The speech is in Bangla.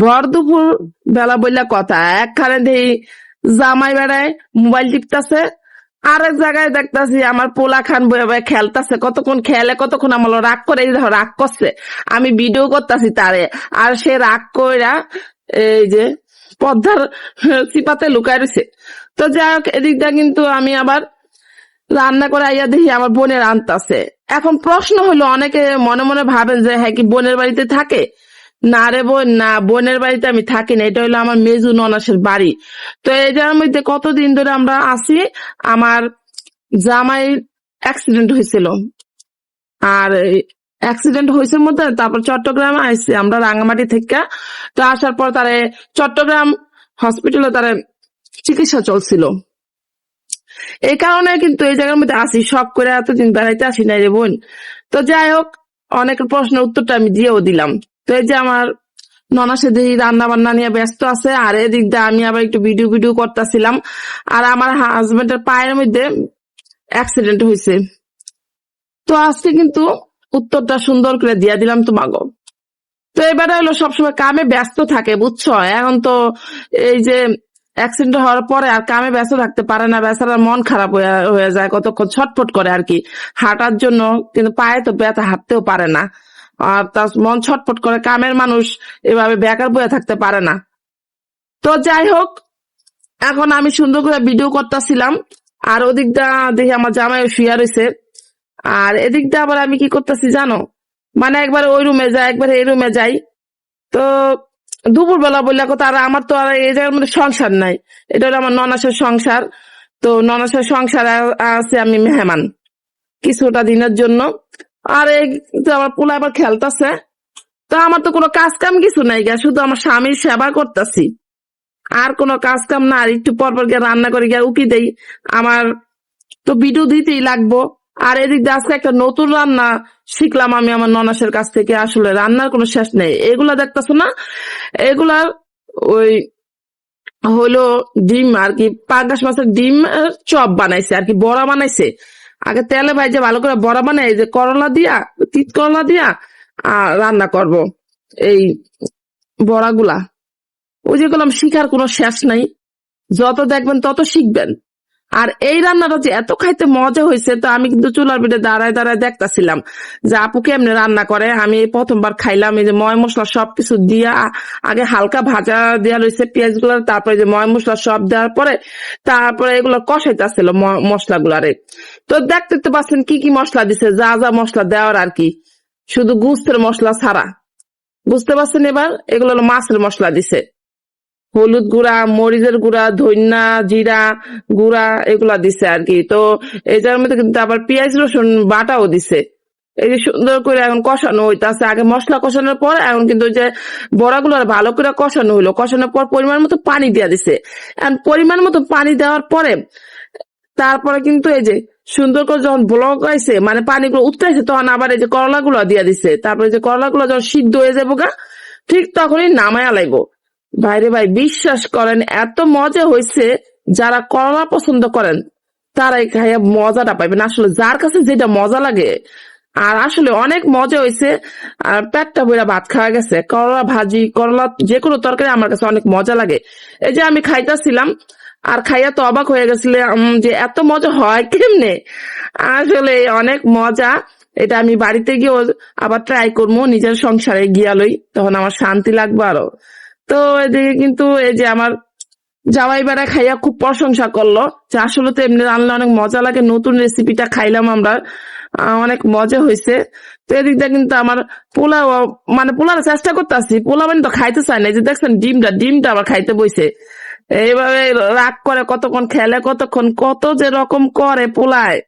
ভর দুপুর বেলা বললা কথা, একখানে দেখি জামাই বেড়ায় মোবাইল টিপতাছে, আরেক জায়গায় দেখতাছি আমার পোলা খান বয়ে বয়ে খেলতাছে, কতক্ষণ খেলে কতক্ষণ আমার রাগ করে, এই দেখো রাগ করছে, আমি ভিডিও করতাছি তারে, আর সে রাগ কইরা এই যে পর্দার চিপাতে লুকায় রয়েছে। তো যাই হোক, এদিকটা কিন্তু আমি আবার রান্না করে আইয়া দেখি আমার বোনের আনতাছে। এখন প্রশ্ন হলো, অনেকে মনে মনে ভাবেন যে হ্যাঁ কি বোনের বাড়িতে থাকে? না রে বোন, না, বোনের বাড়িতে আমি থাকি না, এটা হলো আমার মেজু ননাসের বাড়ি। তো এটার মধ্যে কতদিন ধরে আমরা আছি, আমার জামাই অ্যাক্সিডেন্ট হয়েছিল, আর অ্যাক্সিডেন্ট হয়েছে মধ্যে তারপর চট্টগ্রামে আইসি আমরা রাঙামাটি থেকে। তো আসার পর তারে চট্টগ্রাম হসপিটালে তারে চিকিৎসা চলছিল, এই কারণে কিন্তু এই জায়গার মধ্যে আসি, শখ করে এতদিন বেড়াইতে আসি নাই রে বোন। তো যাই হোক, অনেকের প্রশ্নের উত্তরটা আমি দিয়েও দিলাম। তো এই যে আমার ননাসে দিদি রান্না বান্না নিয়ে ব্যস্ত আছে, আর এদিক দিয়ে আমি আবার একটু ভিডিও ভিডিও করতেছিলাম। আর আমার হাজবেন্ডের পায়ের মধ্যে অ্যাক্সিডেন্ট হয়েছে। তো আজকে কিন্তু উত্তরটা সুন্দর করে দিয়ে দিলাম তোমাকে। তো এবারে হলো সবসময় কামে ব্যস্ত থাকে, বুঝছো? এখন তো এই যে অ্যাক্সিডেন্ট হওয়ার পরে আর কামে ব্যস্ত থাকতে পারে না, বেচারার মন খারাপ হয়ে যায়, কতক্ষণ ছটফট করে আর কি হাঁটার জন্য, কিন্তু পায়ে তো ব্যথা, হাঁটতেও পারে না, আর তার মন ছটফট করে। কামের মানুষ এভাবে বেকার বয়ে থাকতে পারে না। তো যাই হোক, এখন আমি সুন্দর করে ভিডিও করতেছিলাম, আর ওদিকটা দেখি আমার জামাই শুয়ে রয়েছে, আর এদিকটা আবার আমি কি করতেছি জানো, মানে একবার ওই রুমে যাই, একবার এই রুমে যাই। তো দুপুর বেলা বললে কথা, আর আমার তো আর এই জায়গার মধ্যে সংসার নাই, এটা হলো আমার ননাসের সংসার। তো ননাসের সংসার আছে আমি মেহমান কিছুটা দিনের জন্য, আর এই তো আমার পোলা আবার খেলতেছে। তো আমার তো কোনো কাজ কাম কিছু নাই গা, শুধু আমার স্বামীর সেবা করতেছি, আর কোনো কাজ কাম না। আর একটু পর পর গিয়ে রান্না করে গিয়ে উকি দেই, আমার তো ভিডিও দিতেই লাগবো। আর এদিক দিয়ে আজকে একটা নতুন রান্না শিখলাম আমি আমার ননাসের কাছ থেকে, আসলে রান্নার কোনো শেষ নেই। এগুলা দেখতেছো না, এগুলার ওই হলো ডিম আর কি, পাঙ্গাস মাছের ডিম চপ বানাইছে আর কি, বড়া বানাইছে। আগে তেলে ভাইজে ভালো করে বড়া বানাই, যে করলা দিয়া, তিত করলা দিয়া রান্না করব এই বড়াগুলা। ওই যেগুলো শিখার কোনো শেষ নাই, যত দেখবেন তত শিখবেন। আর এই রান্নাটা যে এত খাইতে মজা হয়েছে, তো আমি কিন্তু চুলার পিঠে দাঁড়ায় দাঁড়ায় দেখতাছিলাম যে আপু কেমনে রান্না করে। আমি প্রথমবার খাইলাম, এই যে ময় মশলা সবকিছু দিয়া, আগে হালকা ভাজা দেওয়া রয়েছে পেঁয়াজ গুলো, তারপরে যে ময় মশলা সব দেওয়ার পরে তারপরে এগুলো কষাইতেছিল মশলা গুলারে। তো দেখতে তো পাচ্ছেন কি কি মশলা দিছে, যা যা মশলা দেওয়ার আর কি, শুধু গুস্তের মশলা ছাড়া। বুঝতে পারছেন এবার? এগুলো হলো মাছের মশলা দিছে, হলুদ গুঁড়া, মরিচের গুঁড়া, ধনিয়া জিরা গুঁড়া, এগুলা দিছে আর কি। তো এটার মধ্যে কিন্তু আবার পেঁয়াজ রসুন বাটাও দিছে। এই যে সুন্দর করে এখন কষানো হইতাছে, আগে মশলা কষানোর পর এখন কিন্তু ওই যে বড়াগুলো ভালো করে কষানো হইলো, কষানোর পর পরিমাণ মতো পানি দিয়া দিছে। এখন পরিমাণ মতো পানি দেওয়ার পরে তারপরে কিন্তু এই যে সুন্দর করে যখন ব্লক হয়েছে, মানে পানিগুলো উঠতেছে, তখন আবার এই যে করলাগুলো দিয়া দিছে। তারপরে যে করলাগুলো যখন সিদ্ধ হয়ে যাবো গা, ঠিক তখনই নামায়া লাগবো। ভাইরে ভাই, বিশ্বাস করেন এত মজা হয়েছে, যারা করলা পছন্দ করেন তারাই খাইয়া মজাটা পাইবেন, আসলে যার কাছে যেটা মজা লাগে। আর আসলে অনেক মজা হয়েছে, আর পেটটা বইরা ভাত খাওয়া গেছে। করলা ভাজি, করলা যে কোনো তরকারি আমার কাছে অনেক মজা লাগে। এই যে আমি খাইতেছিলাম, আর খাইয়া তো অবাক হয়ে গেছিলাম যে এত মজা হয় কেমনে। আসলে অনেক মজা। এটা আমি বাড়িতে গিয়েও আবার ট্রাই করবো, নিজের সংসারে গিয়ালই, তখন আমার শান্তি লাগবে আরো। তো এদিকে কিন্তু এই যে আমার জামাই বেড়া খাইয়া খুব প্রশংসা করলো যে আসলে তো এমনি রান্না অনেক মজা লাগে, নতুন রেসিপিটা খাইলাম আমরা, অনেক মজা হয়েছে। তো এদিকটা কিন্তু আমার পোলাও, মানে পোলার চেষ্টা করতেছি, পোলাও তো খাইতে চায় না। এই যে দেখছেন ডিমটা আবার খাইতে বইছে, এইভাবে রাগ করে, কতক্ষণ খেলে, কতক্ষণ কত যে রকম করে পোলায়।